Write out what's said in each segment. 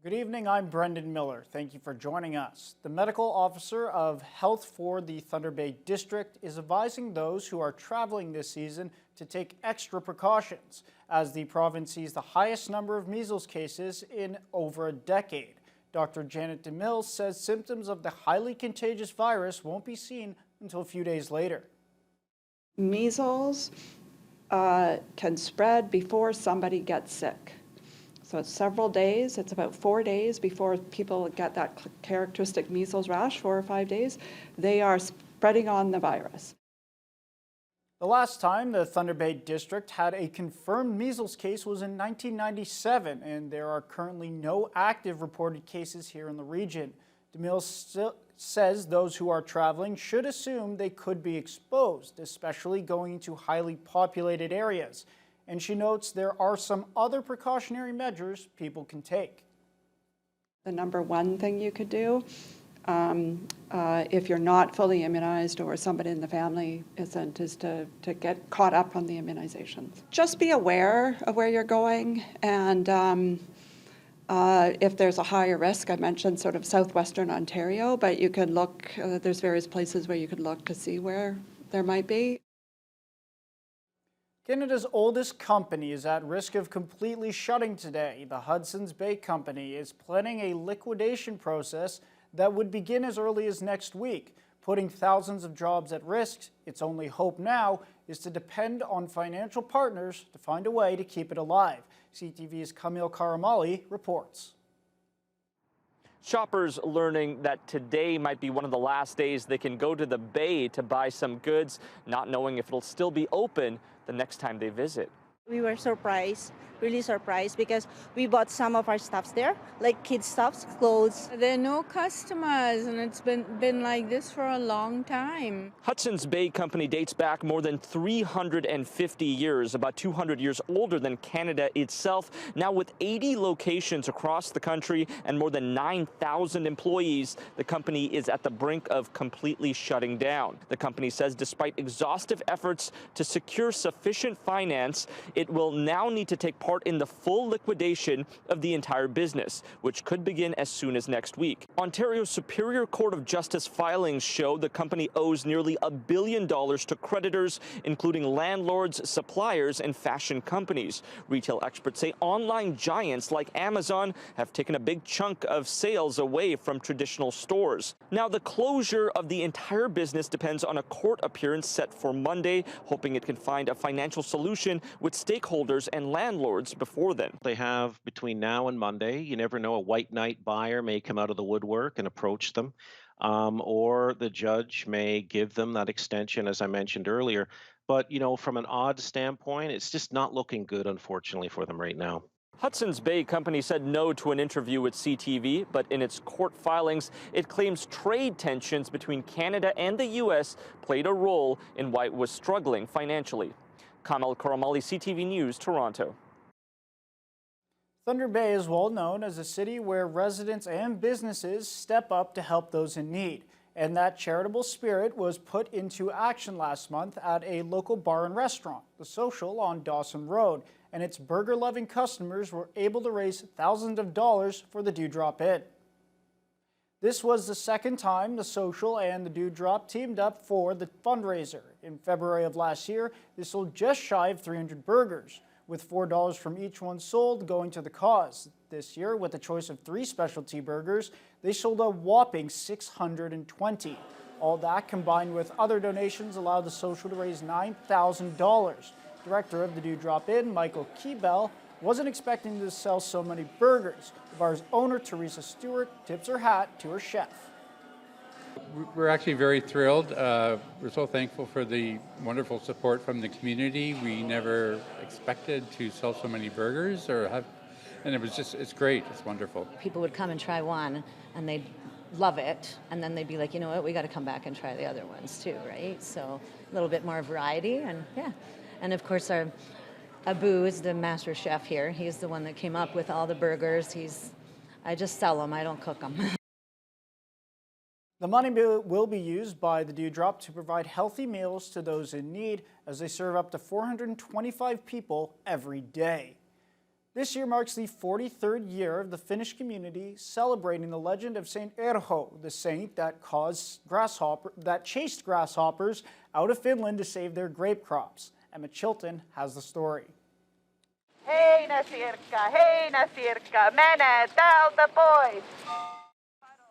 Good evening, I'm Brendan Miller. Thank you for joining us. The medical officer of health for the Thunder Bay District is advising those who are traveling this season to take extra precautions as the province sees the highest number of measles cases in over a decade. Dr. Janet DeMille says symptoms of the highly contagious virus won't be seen until a few days later. Measles can spread before somebody gets sick. So it's several days, it's about 4 days before people get that characteristic measles rash, 4 or 5 days. They are spreading on the virus. The last time the Thunder Bay District had a confirmed measles case was in 1997, and there are currently no active reported cases here in the region. DeMille still says those who are traveling should assume they could be exposed, especially going into highly populated areas. And she notes there are some other precautionary measures people can take. The number one thing you could do, if you're not fully immunized or somebody in the family isn't, is to get caught up on the immunizations. Just be aware of where you're going, and if there's a higher risk, I mentioned sort of southwestern Ontario, but you could look, there's various places where you could look to see where there might be. Canada's oldest company is at risk of completely shutting today. The Hudson's Bay Company is planning a liquidation process that would begin as early as next week, putting thousands of jobs at risk. Its only hope now is to depend on financial partners to find a way to keep it alive. CTV's Camille Karamali reports. Shoppers learning that today might be one of the last days they can go to the Bay to buy some goods, not knowing if it'll still be open the next time they visit. We were surprised, really surprised, because we bought some of our stuffs there, like kids' stuffs, clothes. There are no customers, and it's been like this for a long time. Hudson's Bay Company dates back more than 350 years, about 200 years older than Canada itself. Now with 80 locations across the country and more than 9,000 employees, the company is at the brink of completely shutting down. The company says despite exhaustive efforts to secure sufficient finance, it will now need to take part in the full liquidation of the entire business, which could begin as soon as next week. Ontario's Superior Court of Justice filings show the company owes nearly $1 billion to creditors, including landlords, suppliers, and fashion companies. Retail experts say online giants like Amazon have taken a big chunk of sales away from traditional stores. Now, the closure of the entire business depends on a court appearance set for Monday, hoping it can find a financial solution with stakeholders and landlords before then. They have between now and Monday. You never know, a white knight buyer may come out of the woodwork and approach them, or the judge may give them that extension, as I mentioned earlier. But, you know, from an odds standpoint, it's just not looking good, unfortunately, for them right now. Hudson's Bay Company said no to an interview with CTV, but in its court filings, it claims trade tensions between Canada and the U.S. played a role in why it was struggling financially. Camille Karamali, CTV News, Toronto. Thunder Bay is well known as a city where residents and businesses step up to help those in need. And that charitable spirit was put into action last month at a local bar and restaurant, The Social on Dawson Road. And its burger-loving customers were able to raise thousands of dollars for the Dewdrop Inn. This was the second time The Social and the Dewdrop teamed up for the fundraiser. In February of last year, they sold just shy of 300 burgers, with $4 from each one sold going to the cause. This year, with a choice of 3 specialty burgers, they sold a whopping 620. All that combined with other donations allowed The Social to raise $9,000. Director of the Dewdrop Inn, Michael Keebell, wasn't expecting to sell so many burgers. The bar's owner, Teresa Stewart, tips her hat to her chef. We're actually very thrilled. We're so thankful for the wonderful support from the community. We never expected to sell so many burgers and it was just, it's great, it's wonderful. People would come and try one and they'd love it, and then they'd be like, you know what, we got to come back and try the other ones too, right? So a little bit more variety, and yeah. And of course our Abu is the master chef here. He's the one that came up with all the burgers. I just sell them, I don't cook them. The money will be used by the Dewdrop to provide healthy meals to those in need as they serve up to 425 people every day. This year marks the 43rd year of the Finnish community celebrating the legend of Saint Erho, the saint that chased grasshoppers out of Finland to save their grape crops. Emma Chilton has the story. Heinäsirkka, mene täältä pois.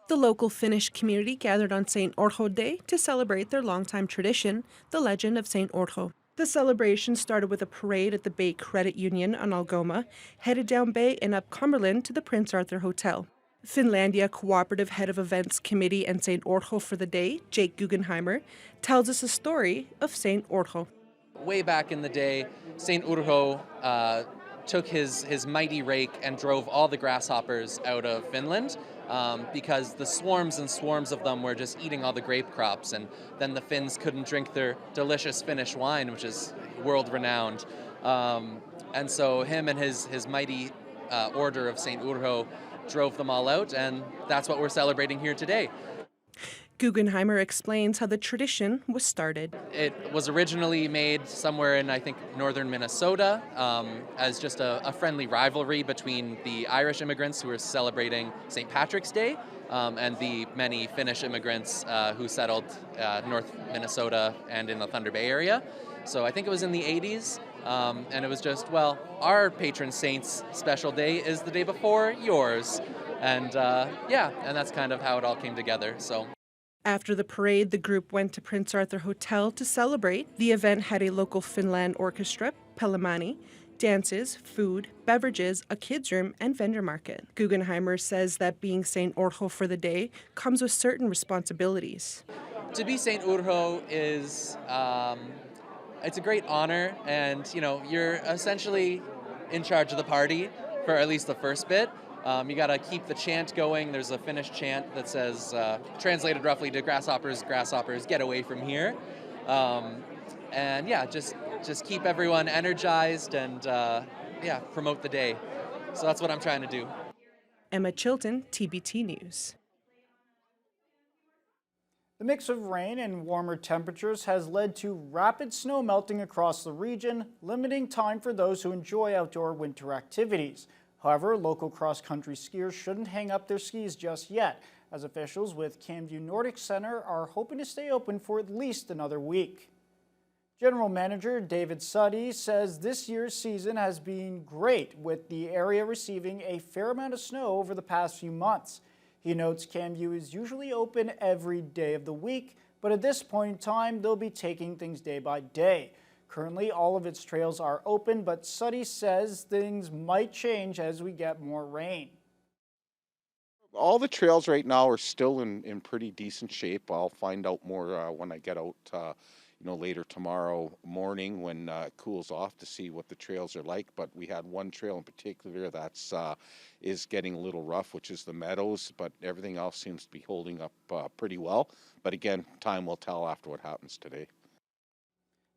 The local Finnish community gathered on St. Urho Day to celebrate their longtime tradition, the legend of St. Urho. The celebration started with a parade at the Bay Credit Union on Algoma, headed down Bay and up Cumberland to the Prince Arthur Hotel. Finlandia Cooperative Head of Events Committee and St. Urho for the Day, Jake Guggenheimer, tells us a story of St. Urho. Way back in the day, St. Urho took his mighty rake and drove all the grasshoppers out of Finland because the swarms and swarms of them were just eating all the grape crops, and then the Finns couldn't drink their delicious Finnish wine, which is world-renowned. And so him and his mighty order of St. Urho drove them all out, and that's what we're celebrating here today. Guggenheimer explains how the tradition was started. It was originally made somewhere in, I think, northern Minnesota as just a friendly rivalry between the Irish immigrants who were celebrating St. Patrick's Day and the many Finnish immigrants who settled North Minnesota and in the Thunder Bay area. So I think it was in the 80s, and it was just, well, our patron saint's special day is the day before yours. And and that's kind of how it all came together. So. After the parade, the group went to Prince Arthur Hotel to celebrate. The event had a local Finland orchestra, Pelimani, dances, food, beverages, a kids' room, and vendor market. Guggenheimer says that being St. Urho for the day comes with certain responsibilities. To be St. Urho is, it's a great honor, and you're essentially in charge of the party for at least the first bit. You got to keep the chant going. There's a Finnish chant that says, translated roughly to grasshoppers, grasshoppers, get away from here. Just keep everyone energized and promote the day. So that's what I'm trying to do. Emma Chilton, TBT News. The mix of rain and warmer temperatures has led to rapid snow melting across the region, limiting time for those who enjoy outdoor winter activities. However, local cross-country skiers shouldn't hang up their skis just yet, as officials with Camview Nordic Center are hoping to stay open for at least another week. General Manager David Suddy says this year's season has been great, with the area receiving a fair amount of snow over the past few months. He notes Camview is usually open every day of the week, but at this point in time, they'll be taking things day by day. Currently, all of its trails are open, but Suddy says things might change as we get more rain. All the trails right now are still in pretty decent shape. I'll find out more when I get out, later tomorrow morning when it cools off to see what the trails are like. But we had one trail in particular that's is getting a little rough, which is the Meadows, but everything else seems to be holding up pretty well. But again, time will tell after what happens today.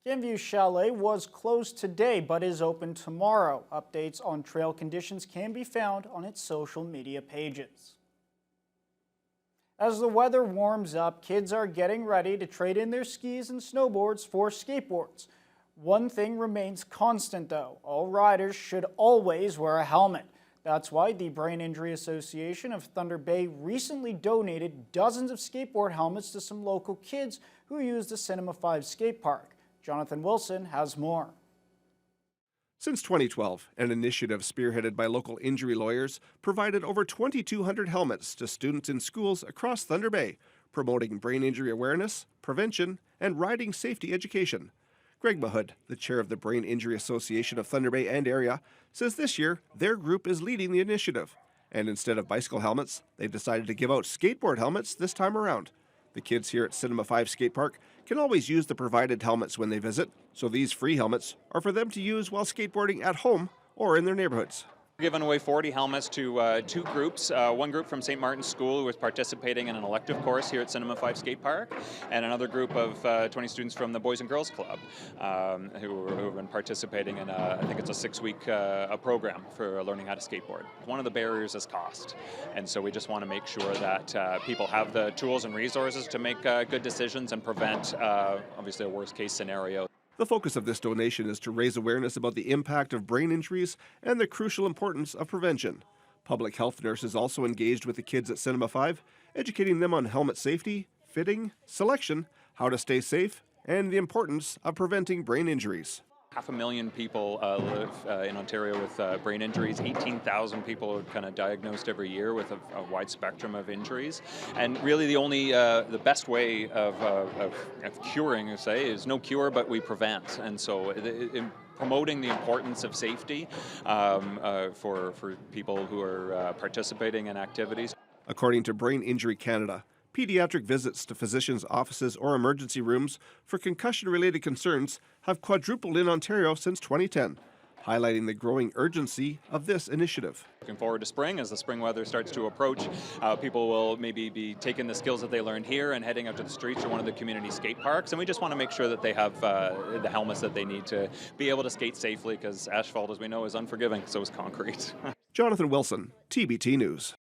Camview Chalet was closed today but is open tomorrow. Updates on trail conditions can be found on its social media pages. As the weather warms up, kids are getting ready to trade in their skis and snowboards for skateboards. One thing remains constant though, all riders should always wear a helmet. That's why the Brain Injury Association of Thunder Bay recently donated dozens of skateboard helmets to some local kids who use the Cinema 5 skate park. Jonathan Wilson has more. Since 2012, an initiative spearheaded by local injury lawyers provided over 2,200 helmets to students in schools across Thunder Bay, promoting brain injury awareness, prevention, and riding safety education. Greg Mahood, the chair of the Brain Injury Association of Thunder Bay and area, says this year their group is leading the initiative. And instead of bicycle helmets, they decided to give out skateboard helmets this time around. The kids here at Cinema 5 Skate Park can always use the provided helmets when they visit, so these free helmets are for them to use while skateboarding at home or in their neighborhoods. We're giving away 40 helmets to two groups. One group from St. Martin's School who is participating in an elective course here at Cinema 5 Skate Park, and another group of 20 students from the Boys and Girls Club who have been participating in, I think it's a 6-week program for learning how to skateboard. One of the barriers is cost, and so we just want to make sure that people have the tools and resources to make good decisions and prevent, obviously, a worst case scenario. The focus of this donation is to raise awareness about the impact of brain injuries and the crucial importance of prevention. Public health nurses also engaged with the kids at Cinema 5, educating them on helmet safety, fitting, selection, how to stay safe, and the importance of preventing brain injuries. 500,000 people live in Ontario with brain injuries. 18,000 people are kind of diagnosed every year with a wide spectrum of injuries. And really the best way of curing, say, is no cure, but we prevent. And so in promoting the importance of safety for people who are participating in activities. According to Brain Injury Canada, pediatric visits to physicians' offices or emergency rooms for concussion-related concerns have quadrupled in Ontario since 2010, highlighting the growing urgency of this initiative. Looking forward to spring. As the spring weather starts to approach, people will maybe be taking the skills that they learned here and heading out to the streets or one of the community skate parks. And we just want to make sure that they have the helmets that they need to be able to skate safely, because asphalt, as we know, is unforgiving, so is concrete. Jonathan Wilson, TBT News.